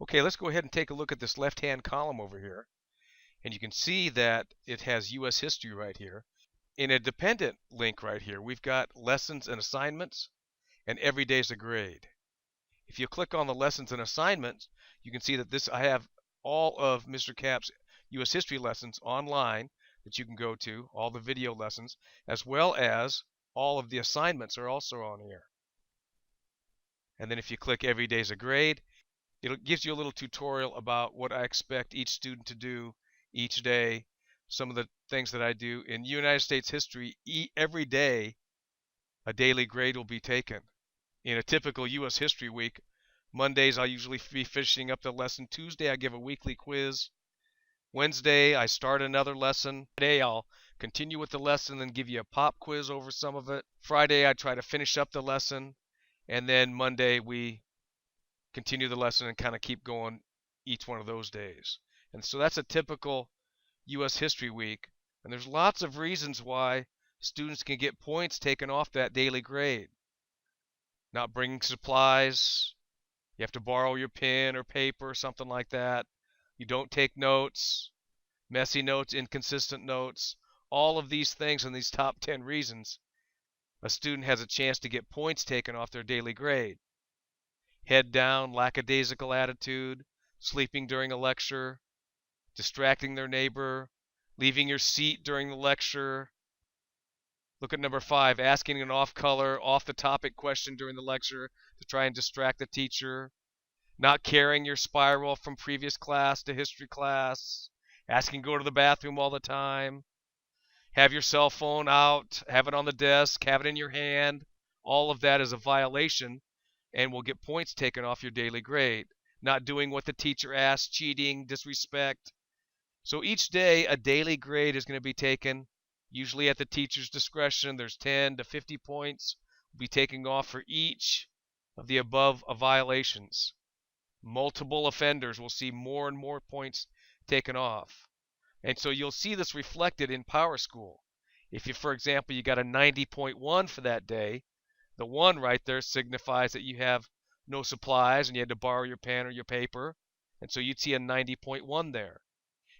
Okay, let's go ahead and take a look at this left-hand column over here. And you can see that it has U.S. history right here. In a dependent link right here, we've got lessons and assignments and every day's a grade. If you click on the lessons and assignments, you can see that I have all of Mr. Cap's U.S. history lessons online that you can go to, all the video lessons, as well as all of the assignments are also on here. And then if you click every day's a grade, it gives you a little tutorial about what I expect each student to do each day, some of the things that I do. In United States history, every day a daily grade will be taken. In a typical U.S. history week, Mondays I'll usually be finishing up the lesson. Tuesday I give a weekly quiz. Wednesday I start another lesson. Friday I'll continue with the lesson and give you a pop quiz over some of it. Friday I try to finish up the lesson. And then Monday we continue the lesson and kind of keep going each one of those days. And so that's a typical U.S. history week. And there's lots of reasons why students can get points taken off that daily grade. Not bringing supplies, you have to borrow your pen or paper or something like that. You don't take notes, messy notes, inconsistent notes. All of these things and these top 10 reasons a student has a chance to get points taken off their daily grade. Head down, lackadaisical attitude, sleeping during a lecture, distracting their neighbor, leaving your seat during the lecture. Look at number 5, asking an off-color, off-the-topic question during the lecture to try and distract the teacher. Not carrying your spiral from previous class to history class. Asking to go to the bathroom all the time. Have your cell phone out, have it on the desk, have it in your hand. All of that is a violation and will get points taken off your daily grade. Not doing what the teacher asked, cheating, disrespect. So each day a daily grade is going to be taken, usually at the teacher's discretion. There's 10 to 50 points will be taken off for each of the above violations. Multiple offenders will see more and more points taken off. And so you'll see this reflected in Power School. If you, for example, you got a 90.1 for that day, the 1 right there signifies that you have no supplies and you had to borrow your pen or your paper. And so you'd see a 90.1 there.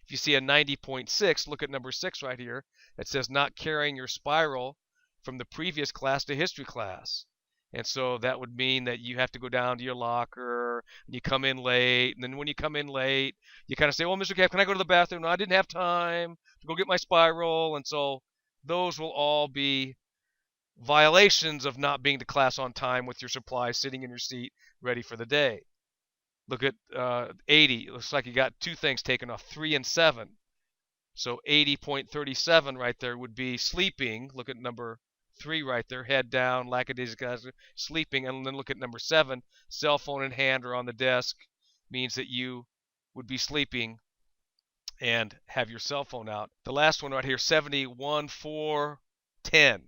If you see a 90.6, look at number 6 right here. It says not carrying your spiral from the previous class to history class. And so that would mean that you have to go down to your locker, and you come in late, and then when you come in late, you kind of say, well, Mr. Cap, can I go to the bathroom? No, I didn't have time to go get my spiral. And so those will all be violations of not being to class on time with your supplies sitting in your seat ready for the day. Look at 80. It looks like you got 2 things taken off, 3 and 7. So 80.37 right there would be sleeping. Look at number 3 right there, head down, lackadaisical, sleeping. And then look at number 7, cell phone in hand or on the desk, means that you would be sleeping and have your cell phone out. The last one right here, 71, 4, 10.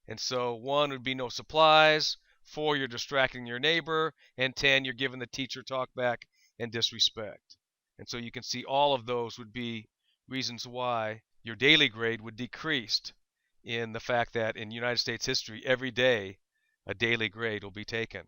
And so 1 would be no supplies, 4 you're distracting your neighbor, and 10 you're giving the teacher talk back and disrespect. And so you can see all of those would be reasons why your daily grade would decrease in the fact that in United States history every day a daily grade will be taken.